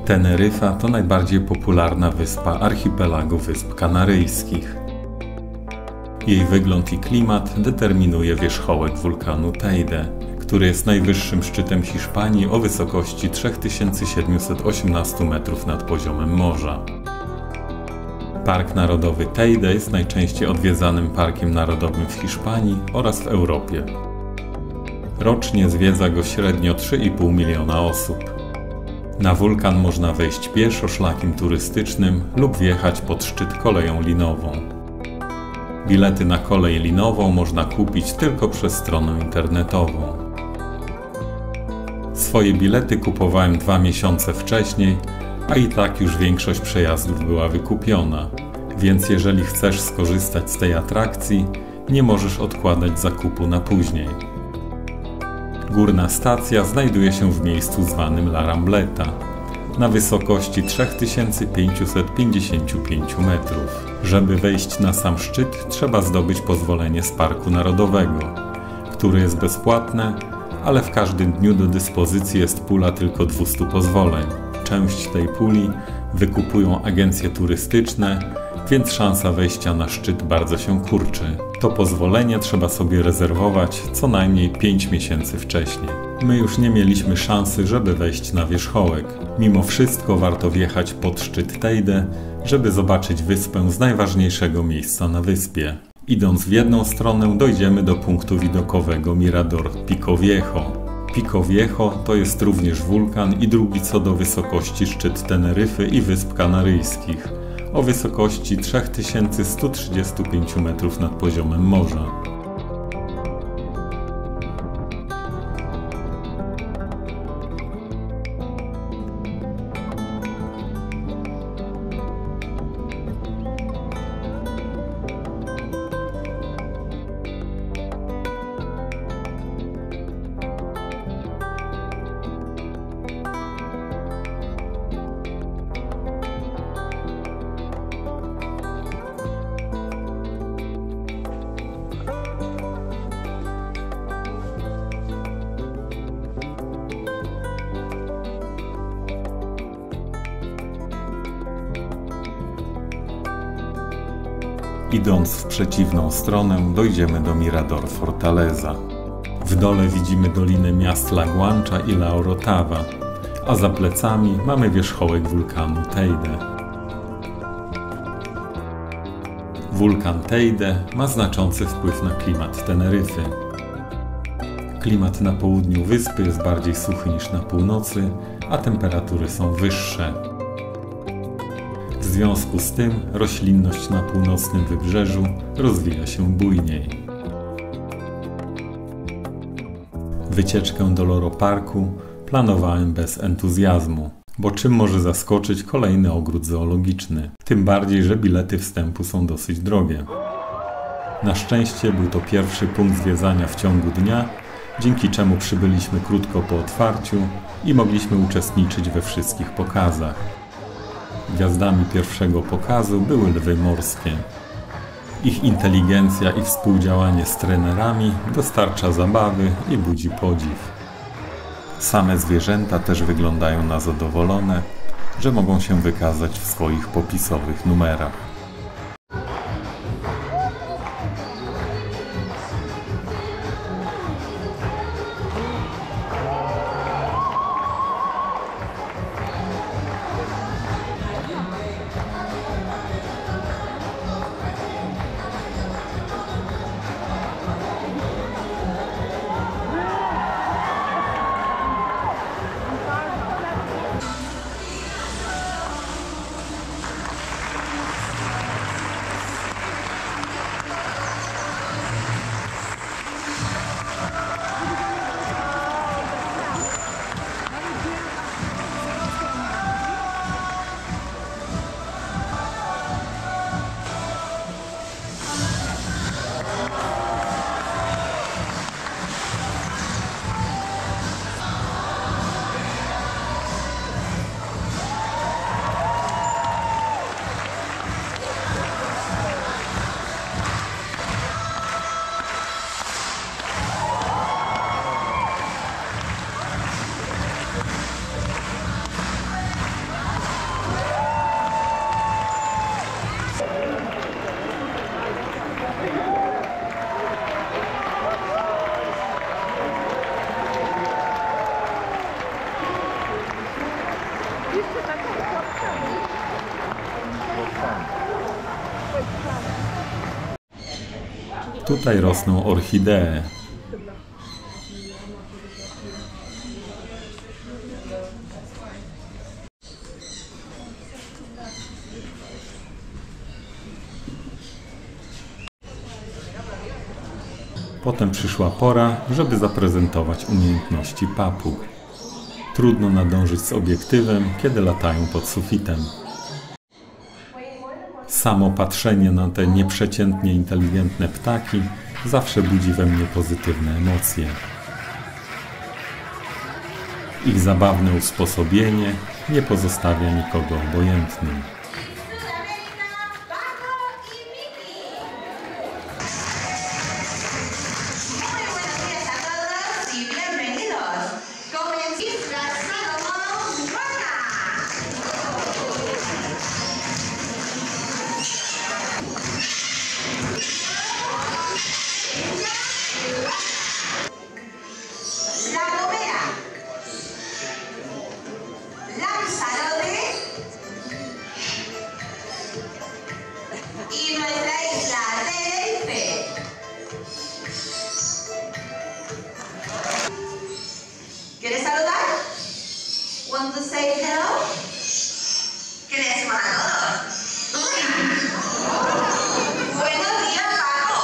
Teneryfa to najbardziej popularna wyspa archipelagu Wysp Kanaryjskich. Jej wygląd i klimat determinuje wierzchołek wulkanu Teide, który jest najwyższym szczytem Hiszpanii o wysokości 3718 metrów nad poziomem morza. Park Narodowy Teide jest najczęściej odwiedzanym parkiem narodowym w Hiszpanii oraz w Europie. Rocznie zwiedza go średnio 3,5 miliona osób. Na wulkan można wejść pieszo szlakiem turystycznym lub wjechać pod szczyt koleją linową. Bilety na kolej linową można kupić tylko przez stronę internetową. Swoje bilety kupowałem 2 miesiące wcześniej, a i tak już większość przejazdów była wykupiona, więc jeżeli chcesz skorzystać z tej atrakcji, nie możesz odkładać zakupu na później. Górna stacja znajduje się w miejscu zwanym La Rambleta, na wysokości 3555 metrów. Żeby wejść na sam szczyt, trzeba zdobyć pozwolenie z Parku Narodowego, które jest bezpłatne, ale w każdym dniu do dyspozycji jest pula tylko 200 pozwoleń. Część tej puli wykupują agencje turystyczne, więc szansa wejścia na szczyt bardzo się kurczy. To pozwolenie trzeba sobie rezerwować co najmniej 5 miesięcy wcześniej. My już nie mieliśmy szansy, żeby wejść na wierzchołek. Mimo wszystko warto wjechać pod szczyt Teide, żeby zobaczyć wyspę z najważniejszego miejsca na wyspie. Idąc w jedną stronę dojdziemy do punktu widokowego Mirador Pico Viejo. Pico Viejo to jest również wulkan i drugi co do wysokości szczyt Teneryfy i Wysp Kanaryjskich, o wysokości 3135 metrów nad poziomem morza. Idąc w przeciwną stronę dojdziemy do Mirador Fortaleza. W dole widzimy dolinę miast La Guancha i La Orotava, a za plecami mamy wierzchołek wulkanu Teide. Wulkan Teide ma znaczący wpływ na klimat Teneryfy. Klimat na południu wyspy jest bardziej suchy niż na północy, a temperatury są wyższe. W związku z tym roślinność na północnym wybrzeżu rozwija się bujniej. Wycieczkę do Loro Parku planowałem bez entuzjazmu, bo czym może zaskoczyć kolejny ogród zoologiczny? Tym bardziej, że bilety wstępu są dosyć drogie. Na szczęście był to pierwszy punkt zwiedzania w ciągu dnia, dzięki czemu przybyliśmy krótko po otwarciu i mogliśmy uczestniczyć we wszystkich pokazach. Gwiazdami pierwszego pokazu były lwy morskie. Ich inteligencja i współdziałanie z trenerami dostarcza zabawy i budzi podziw. Same zwierzęta też wyglądają na zadowolone, że mogą się wykazać w swoich popisowych numerach. Tutaj rosną orchidee. Potem przyszła pora, żeby zaprezentować umiejętności papug. Trudno nadążyć z obiektywem, kiedy latają pod sufitem. Samo patrzenie na te nieprzeciętnie inteligentne ptaki zawsze budzi we mnie pozytywne emocje. Ich zabawne usposobienie nie pozostawia nikogo obojętnym. ¿Quieres saludar? Want to say hello? ¿Qué le decimos a todos? Buenos días, Paco.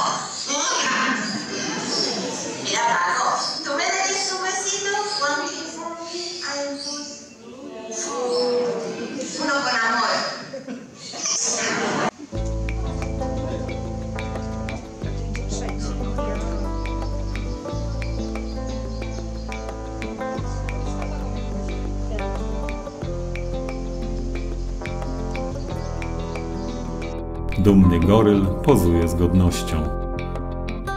Mira, Paco, ¿tú me darías un besito? Uno con amor. Dumny goryl pozuje z godnością.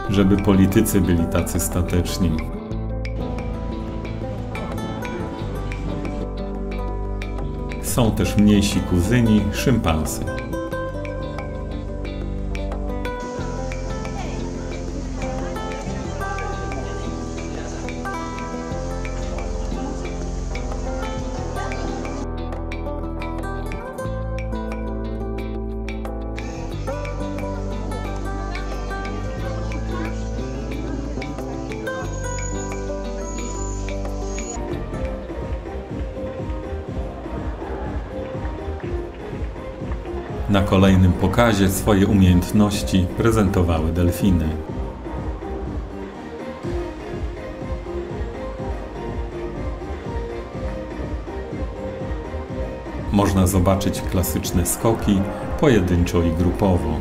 Żeby politycy byli tacy stateczni. Są też mniejsi kuzyni, szympansy. Na kolejnym pokazie swoje umiejętności prezentowały delfiny. Można zobaczyć klasyczne skoki, pojedynczo i grupowo.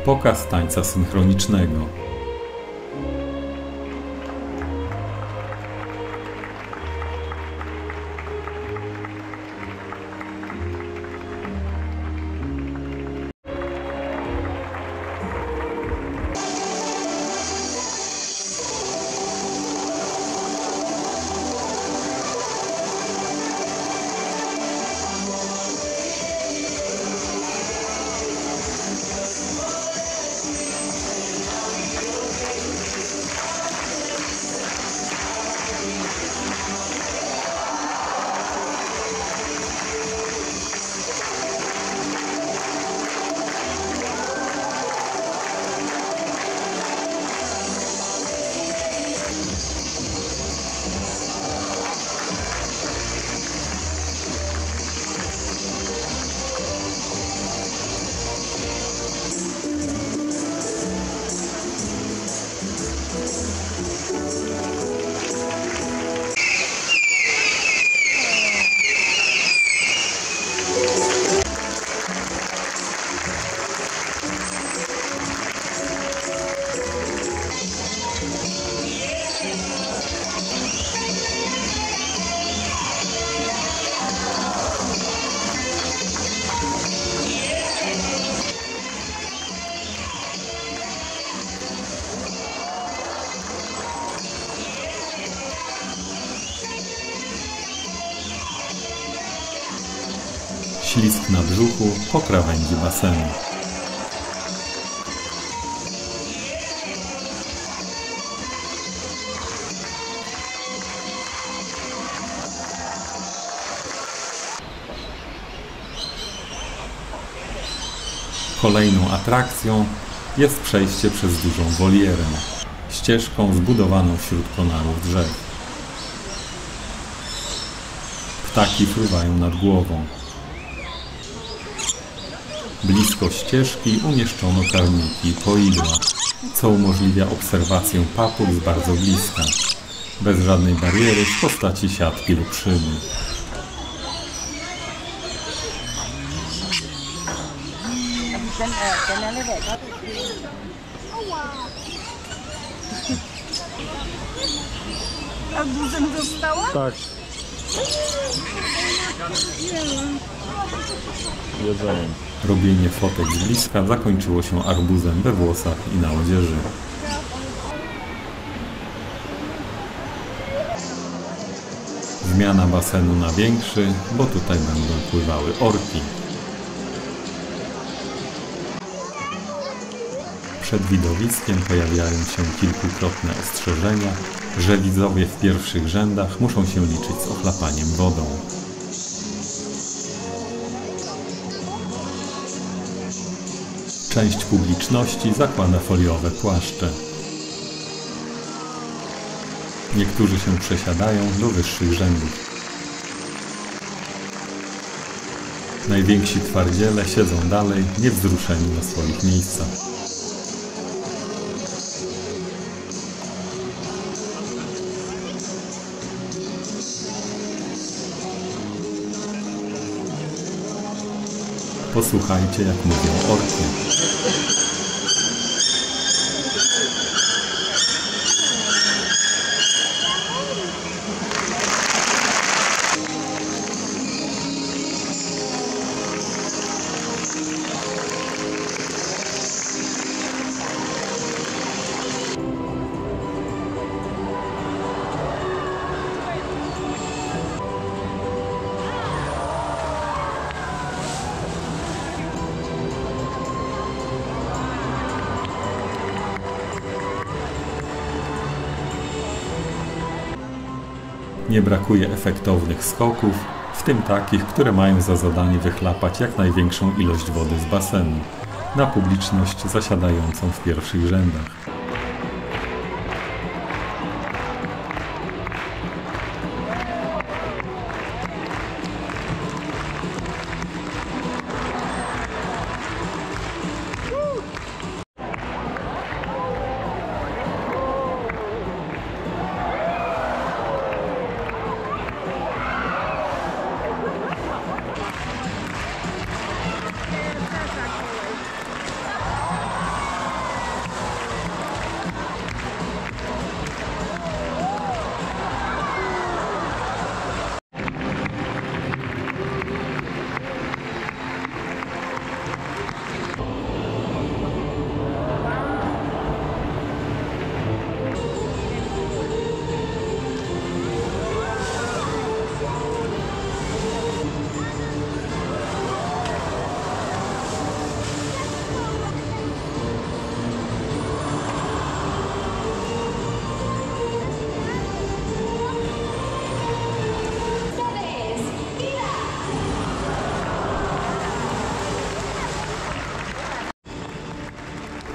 Pokaz tańca synchronicznego. Ślizg na brzuchu po krawędzi basenu. Kolejną atrakcją jest przejście przez dużą wolierę, ścieżką zbudowaną wśród konarów drzew. Ptaki fruwają nad głową. Blisko ścieżki umieszczono karniki i poidła, co umożliwia obserwację papug z bardzo bliska, bez żadnej bariery w postaci siatki lub szyby. Arbuzem dostała? Tak. Jedzeniem. Robienie fotek z bliska zakończyło się arbuzem we włosach i na odzieży. Zmiana basenu na większy, bo tutaj będą pływały orki. Przed widowiskiem pojawiają się kilkukrotne ostrzeżenia, że widzowie w pierwszych rzędach muszą się liczyć z ochlapaniem wodą. Część publiczności zakłada foliowe płaszcze. Niektórzy się przesiadają do wyższych rzędów. Najwięksi twardziele siedzą dalej, niewzruszeni na swoich miejscach. Posłuchajcie, jak mówią orki. Nie brakuje efektownych skoków, w tym takich, które mają za zadanie wychlapać jak największą ilość wody z basenu na publiczność zasiadającą w pierwszych rzędach.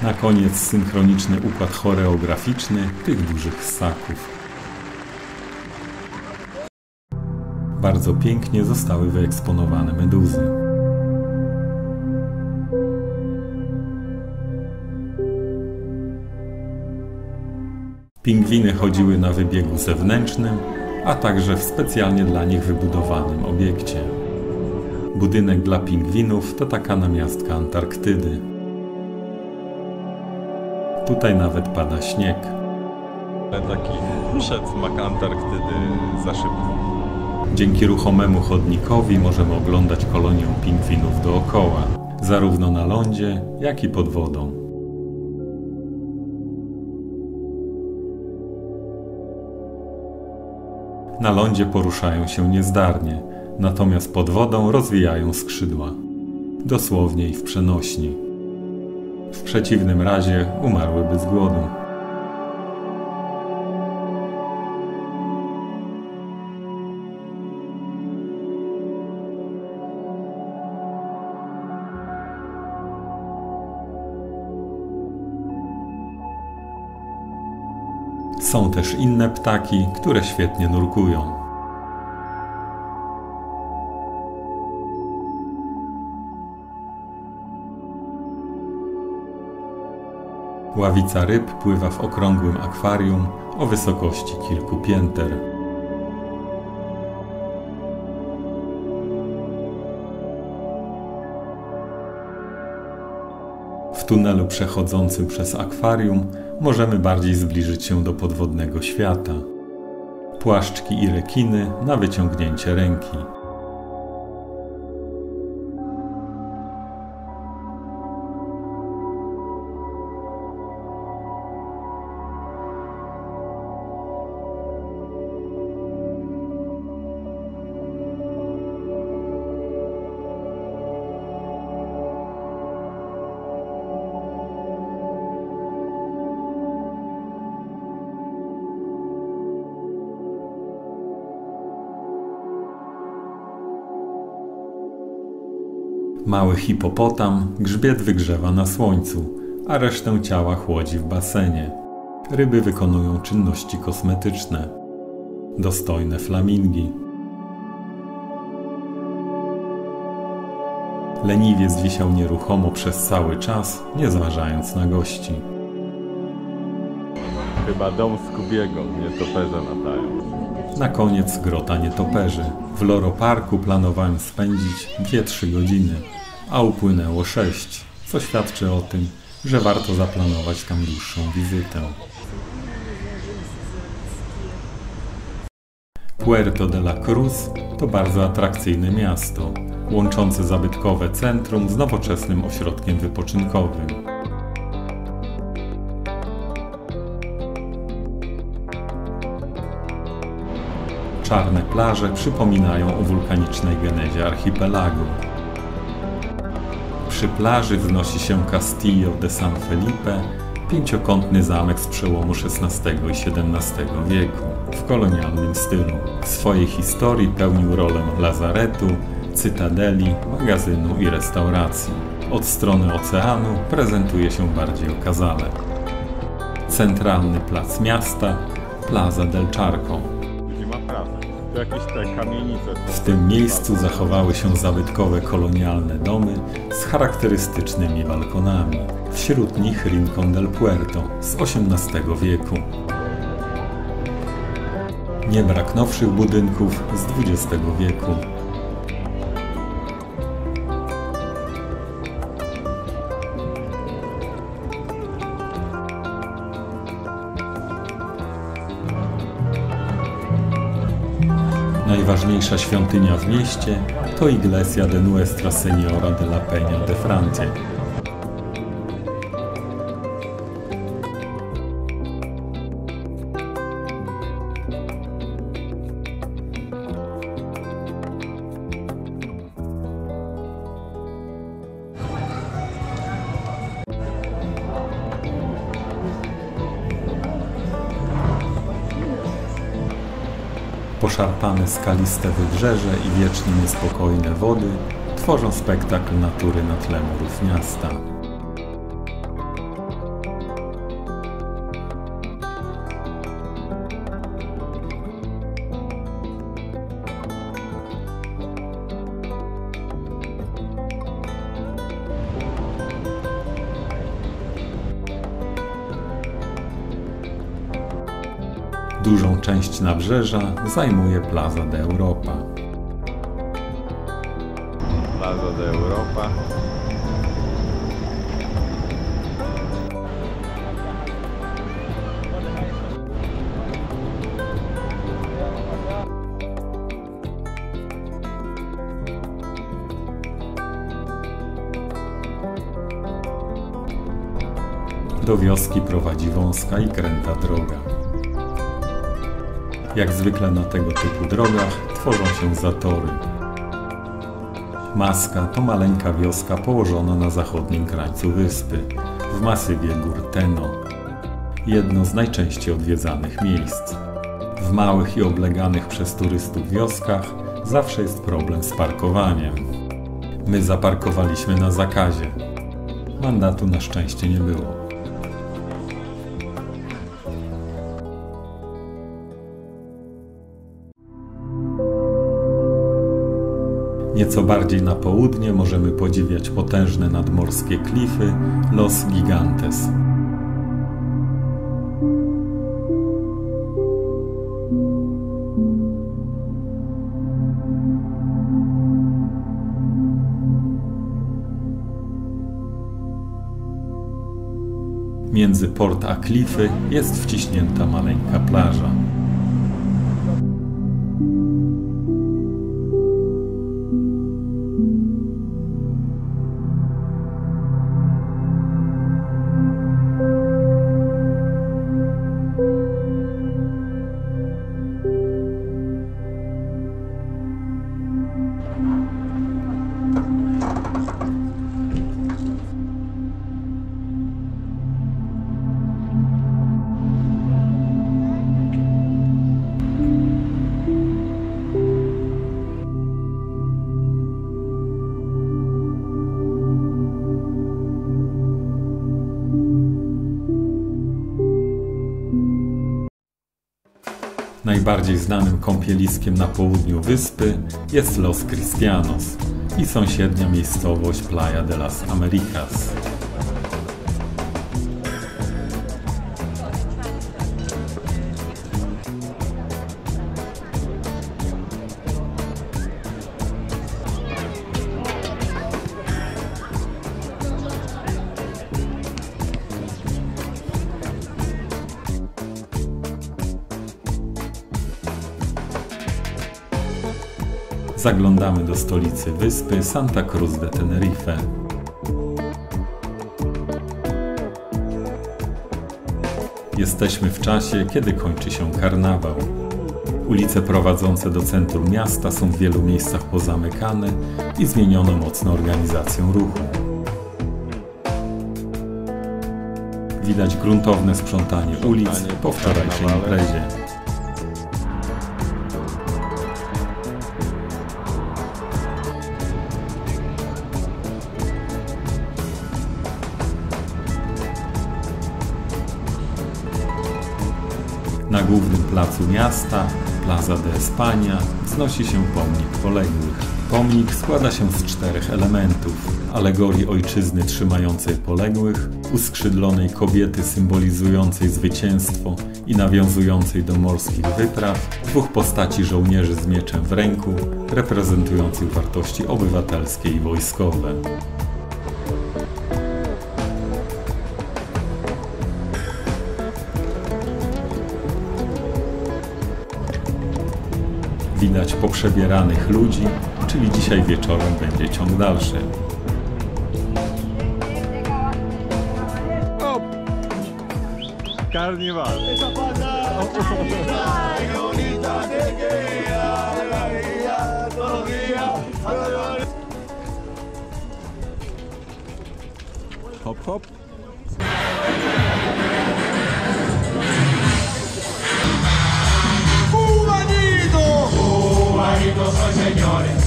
Na koniec synchroniczny układ choreograficzny tych dużych ssaków. Bardzo pięknie zostały wyeksponowane meduzy. Pingwiny chodziły na wybiegu zewnętrznym, a także w specjalnie dla nich wybudowanym obiekcie. Budynek dla pingwinów to taka namiastka Antarktydy. Tutaj nawet pada śnieg. Taki przedsmak Antarktydy za szybko. Dzięki ruchomemu chodnikowi możemy oglądać kolonię pingwinów dookoła, zarówno na lądzie, jak i pod wodą. Na lądzie poruszają się niezdarnie, natomiast pod wodą rozwijają skrzydła. Dosłownie i w przenośni. W przeciwnym razie umarłyby z głodu. Są też inne ptaki, które świetnie nurkują. Ławica ryb pływa w okrągłym akwarium o wysokości kilku pięter. W tunelu przechodzącym przez akwarium możemy bardziej zbliżyć się do podwodnego świata. Płaszczki i rekiny na wyciągnięcie ręki. Mały hipopotam grzbiet wygrzewa na słońcu, a resztę ciała chłodzi w basenie. Ryby wykonują czynności kosmetyczne. Dostojne flamingi. Leniwiec wisiał nieruchomo przez cały czas, nie zważając na gości. Chyba dom Scoobiego, nietoperze latają. Na koniec grota nietoperzy. W Loro Parku planowałem spędzić 2-3 godziny, a upłynęło 6, co świadczy o tym, że warto zaplanować tam dłuższą wizytę. Puerto de la Cruz to bardzo atrakcyjne miasto, łączące zabytkowe centrum z nowoczesnym ośrodkiem wypoczynkowym. Czarne plaże przypominają o wulkanicznej genezie archipelagu. Przy plaży wznosi się Castillo de San Felipe, pięciokątny zamek z przełomu XVI i XVII wieku, w kolonialnym stylu. W swojej historii pełnił rolę lazaretu, cytadeli, magazynu i restauracji. Od strony oceanu prezentuje się bardziej okazale. Centralny plac miasta, Plaza del Charco. To jakieś te kamienice. W tym miejscu zachowały się zabytkowe kolonialne domy z charakterystycznymi balkonami. Wśród nich Rincón del Puerto z XVIII wieku. Nie brak nowszych budynków z XX wieku. Najważniejsza świątynia w mieście to Iglesia de Nuestra Señora de la Peña de Francia. Poszarpane skaliste wybrzeże i wiecznie niespokojne wody tworzą spektakl natury na tle murów miasta. Dużą część nabrzeża zajmuje Plaza de Europa. Plaza de Europa. Do wioski prowadzi wąska i kręta droga. Jak zwykle na tego typu drogach tworzą się zatory. Maska to maleńka wioska położona na zachodnim krańcu wyspy, w masywie gór Teno. Jedno z najczęściej odwiedzanych miejsc. W małych i obleganych przez turystów wioskach zawsze jest problem z parkowaniem. My zaparkowaliśmy na zakazie. Mandatu na szczęście nie było. Nieco bardziej na południe możemy podziwiać potężne nadmorskie klify Los Gigantes. Między port a klify jest wciśnięta maleńka plaża. Najbardziej znanym kąpieliskiem na południu wyspy jest Los Cristianos i sąsiednia miejscowość Playa de las Americas. Zaglądamy do stolicy wyspy Santa Cruz de Tenerife. Jesteśmy w czasie, kiedy kończy się karnawał. Ulice prowadzące do centrum miasta są w wielu miejscach pozamykane i zmieniono mocno organizację ruchu. Widać gruntowne sprzątanie ulic po wczorajszej imprezie. Na głównym placu miasta, Plaza de España, wznosi się pomnik poległych. Pomnik składa się z 4 elementów: alegorii ojczyzny trzymającej poległych, uskrzydlonej kobiety symbolizującej zwycięstwo i nawiązującej do morskich wypraw, 2 postaci żołnierzy z mieczem w ręku, reprezentujących wartości obywatelskie i wojskowe. Widać poprzebieranych ludzi, czyli dzisiaj wieczorem będzie ciąg dalszy. O! Karniwal! Hop, hop! Cubanitos soy, señores,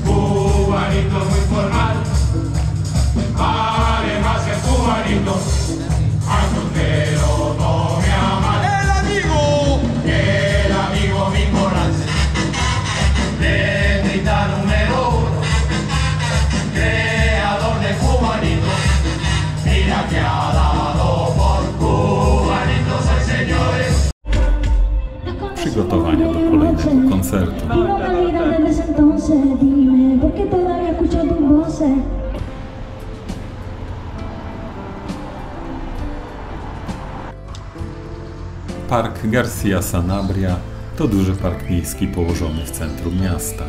cubanito muy formal, además el cubanito, azuquero no me ama. El amigo mi moral, de gritar número 1, creador de cubanito, mira que ha dado por cubanitos soy, señores. Przygotowania do kolejnego koncertu. Park García Sanabria to duży park miejski położony w centrum miasta.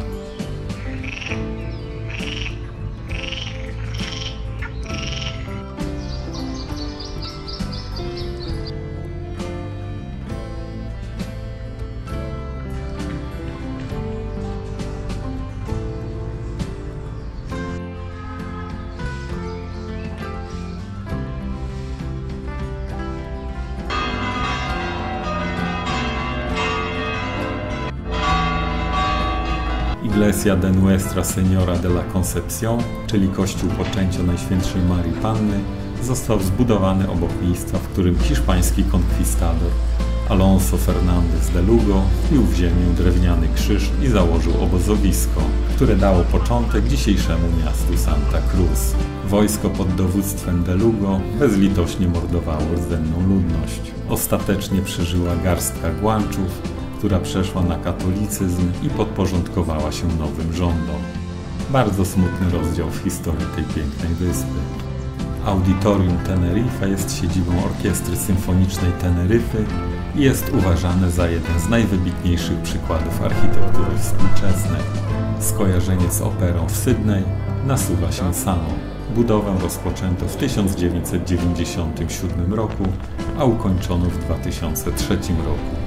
Iglesia de Nuestra Señora de la Concepción, czyli Kościół Poczęcia Najświętszej Marii Panny, został zbudowany obok miejsca, w którym hiszpański konkwistador Alonso Fernández de Lugo wbił w ziemię drewniany krzyż i założył obozowisko, które dało początek dzisiejszemu miastu Santa Cruz. Wojsko pod dowództwem de Lugo bezlitośnie mordowało rdzenną ludność. Ostatecznie przeżyła garstka Guanczów, która przeszła na katolicyzm i podporządkowała się nowym rządom. Bardzo smutny rozdział w historii tej pięknej wyspy. Auditorium Tenerife jest siedzibą Orkiestry Symfonicznej Teneryfy i jest uważane za jeden z najwybitniejszych przykładów architektury współczesnej. Skojarzenie z operą w Sydney nasuwa się samo. Budowę rozpoczęto w 1997 roku, a ukończono w 2003 roku.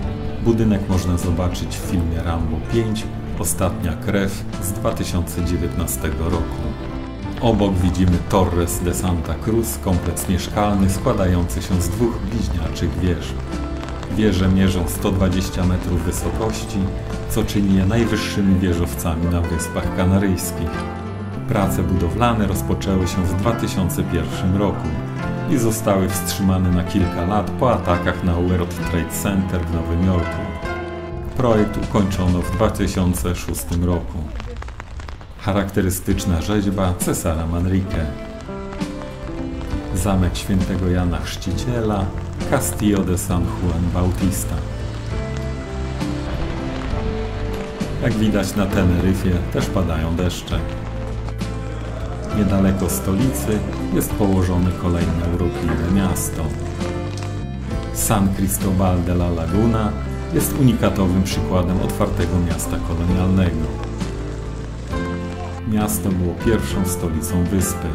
Budynek można zobaczyć w filmie Rambo 5 – Ostatnia krew z 2019 roku. Obok widzimy Torres de Santa Cruz, kompleks mieszkalny składający się z dwóch bliźniaczych wież. Wieże mierzą 120 metrów wysokości, co czyni je najwyższymi wieżowcami na Wyspach Kanaryjskich. Prace budowlane rozpoczęły się w 2001 roku i zostały wstrzymane na kilka lat po atakach na World Trade Center w Nowym Jorku. Projekt ukończono w 2006 roku. Charakterystyczna rzeźba Cesara Manrique. Zamek Świętego Jana Chrzciciela, Castillo de San Juan Bautista. Jak widać, na Teneryfie też padają deszcze. Niedaleko stolicy jest położone kolejne urokliwe miasto. San Cristóbal de la Laguna jest unikatowym przykładem otwartego miasta kolonialnego. Miasto było pierwszą stolicą wyspy.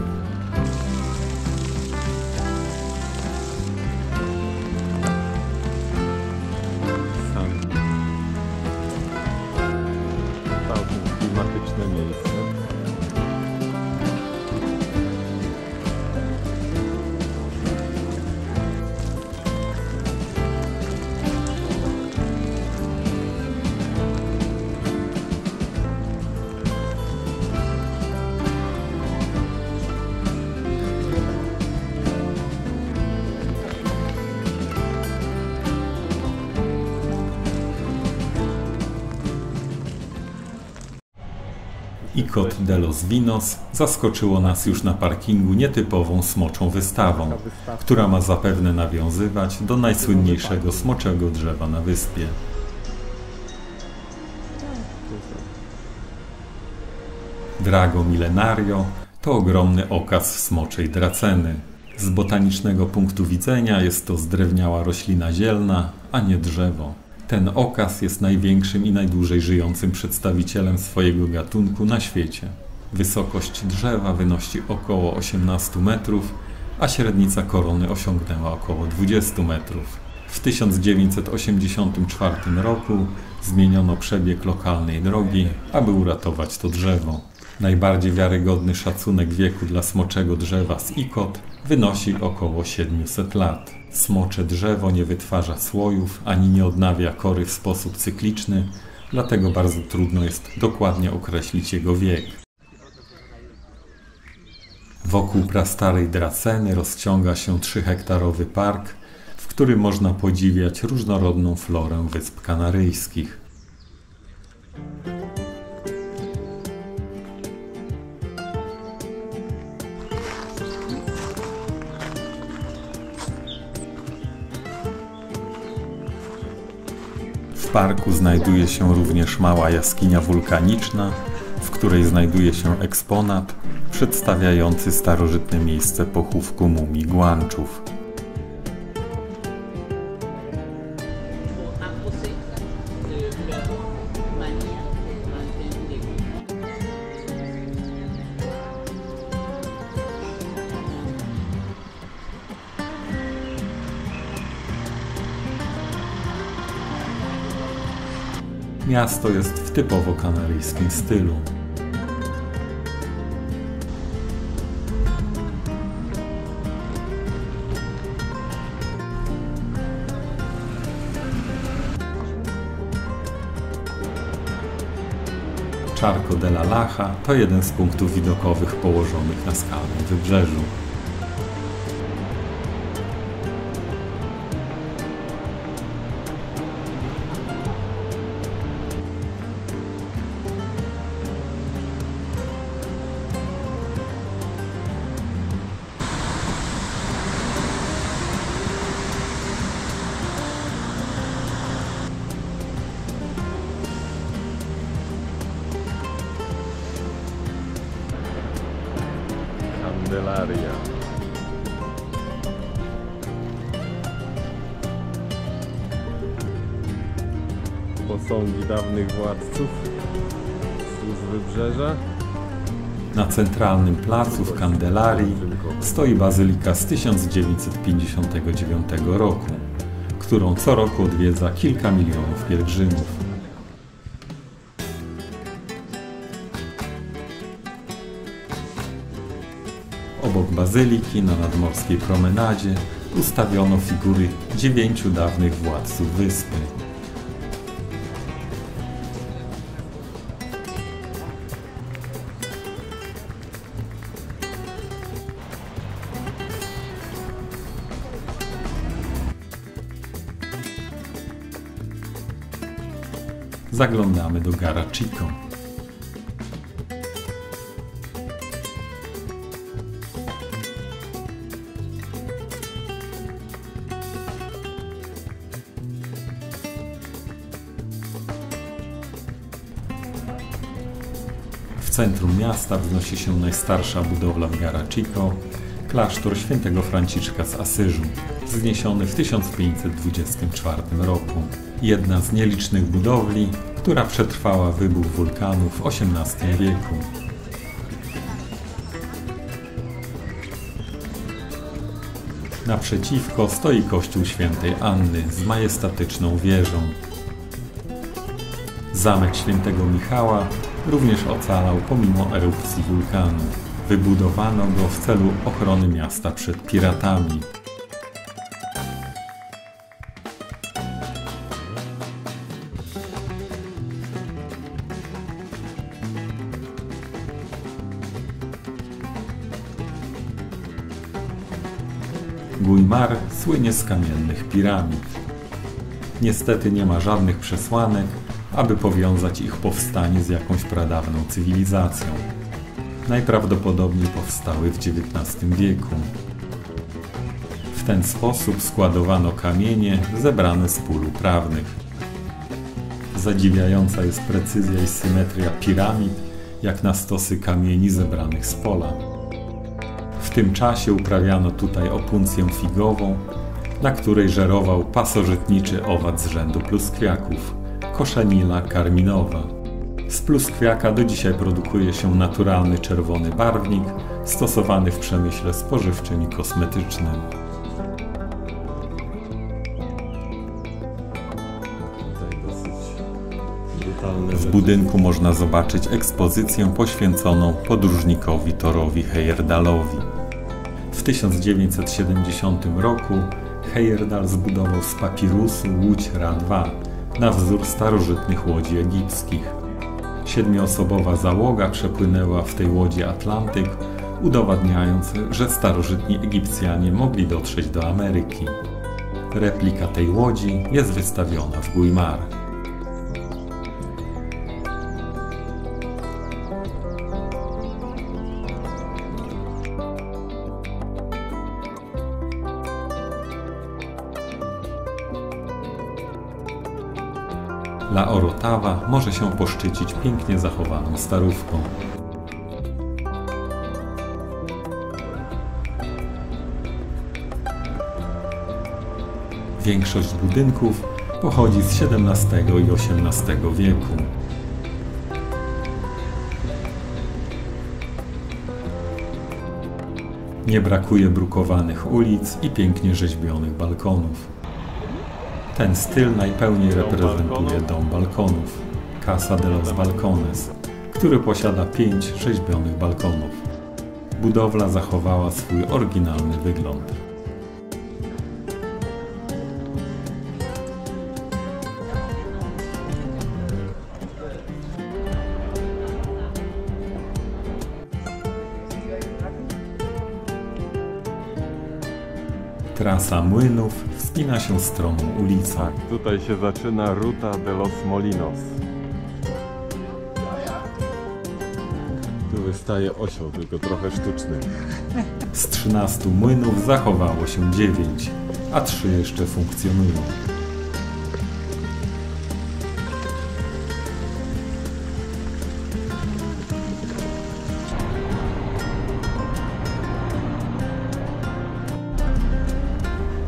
Całkiem klimatyczne miejsce. Icod de los Vinos zaskoczyło nas już na parkingu nietypową smoczą wystawą, która ma zapewne nawiązywać do najsłynniejszego smoczego drzewa na wyspie. Drago Millenario to ogromny okaz smoczej draceny. Z botanicznego punktu widzenia jest to zdrewniała roślina zielna, a nie drzewo. Ten okaz jest największym i najdłużej żyjącym przedstawicielem swojego gatunku na świecie. Wysokość drzewa wynosi około 18 metrów, a średnica korony osiągnęła około 20 metrów. W 1984 roku zmieniono przebieg lokalnej drogi, aby uratować to drzewo. Najbardziej wiarygodny szacunek wieku dla smoczego drzewa z Icod wynosi około 700 lat. Smocze drzewo nie wytwarza słojów ani nie odnawia kory w sposób cykliczny, dlatego bardzo trudno jest dokładnie określić jego wiek. Wokół prastarej draceny rozciąga się 3-hektarowy park, w którym można podziwiać różnorodną florę Wysp Kanaryjskich. W parku znajduje się również mała jaskinia wulkaniczna, w której znajduje się eksponat przedstawiający starożytne miejsce pochówku mumii Guanczów. Miasto jest w typowo kanaryjskim stylu. Charco della Lacha to jeden z punktów widokowych położonych na skalnym wybrzeżu. Candelaria. Posągi dawnych władców wzdłuż wybrzeża. Na centralnym placu w Candelarii stoi bazylika z 1959 roku, którą co roku odwiedza kilka milionów pielgrzymów. Obok bazyliki na nadmorskiej promenadzie ustawiono figury 9 dawnych władców wyspy. Zaglądamy do Garachico. W centrum miasta wznosi się najstarsza budowla w Garachico, klasztor świętego Franciszka z Asyżu, wzniesiony w 1524 roku. Jedna z nielicznych budowli, która przetrwała wybuch wulkanu w XVIII wieku. Naprzeciwko stoi kościół świętej Anny z majestatyczną wieżą. Zamek świętego Michała również ocalał pomimo erupcji wulkanu. Wybudowano go w celu ochrony miasta przed piratami. Güímar słynie z kamiennych piramid. Niestety nie ma żadnych przesłanek, aby powiązać ich powstanie z jakąś pradawną cywilizacją. Najprawdopodobniej powstały w XIX wieku. W ten sposób składowano kamienie zebrane z pól uprawnych. Zadziwiająca jest precyzja i symetria piramid, jak na stosy kamieni zebranych z pola. W tym czasie uprawiano tutaj opuncję figową, na której żerował pasożytniczy owad z rzędu pluskwiaków, Cochenilla carminowa. Z pluskwiaka do dzisiaj produkuje się naturalny czerwony barwnik, stosowany w przemyśle spożywczym i kosmetycznym. Tutaj dosyć brutalne W budynku można zobaczyć ekspozycję poświęconą podróżnikowi Thorowi Heyerdahlowi. W 1970 roku Heyerdahl zbudował z papirusu łódź Ra-2 na wzór starożytnych łodzi egipskich. 7-osobowa załoga przepłynęła w tej łodzi Atlantyk, udowadniając, że starożytni Egipcjanie mogli dotrzeć do Ameryki. Replika tej łodzi jest wystawiona w Güímar. La Orotava może się poszczycić pięknie zachowaną starówką. Większość budynków pochodzi z XVII i XVIII wieku. Nie brakuje brukowanych ulic i pięknie rzeźbionych balkonów. Ten styl najpełniej reprezentuje dom balkonów, Casa de los Balcones, który posiada 5 rzeźbionych balkonów. Budowla zachowała swój oryginalny wygląd. Trasa młynów wspina się stromą ulicą. Tak, tutaj się zaczyna Ruta de los Molinos. Tu wystaje osioł, tylko trochę sztuczny. Z 13 młynów zachowało się 9, a 3 jeszcze funkcjonują.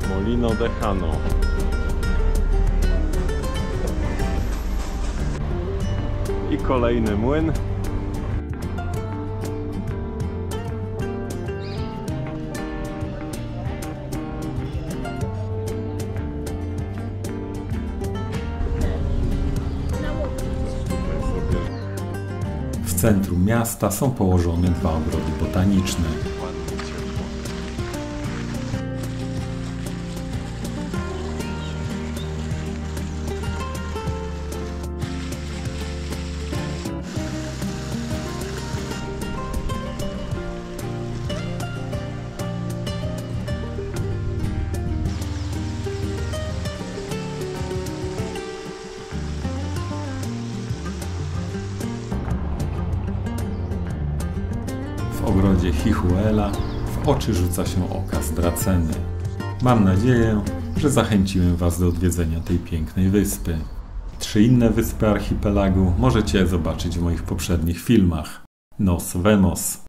Molino de Jano. I kolejny młyn. W centrum miasta są położone 2 ogrody botaniczne. W ogrodzie Hijuela w oczy rzuca się okaz Draceny. Mam nadzieję, że zachęciłem Was do odwiedzenia tej pięknej wyspy. 3 inne wyspy archipelagu możecie zobaczyć w moich poprzednich filmach. Nos vemos!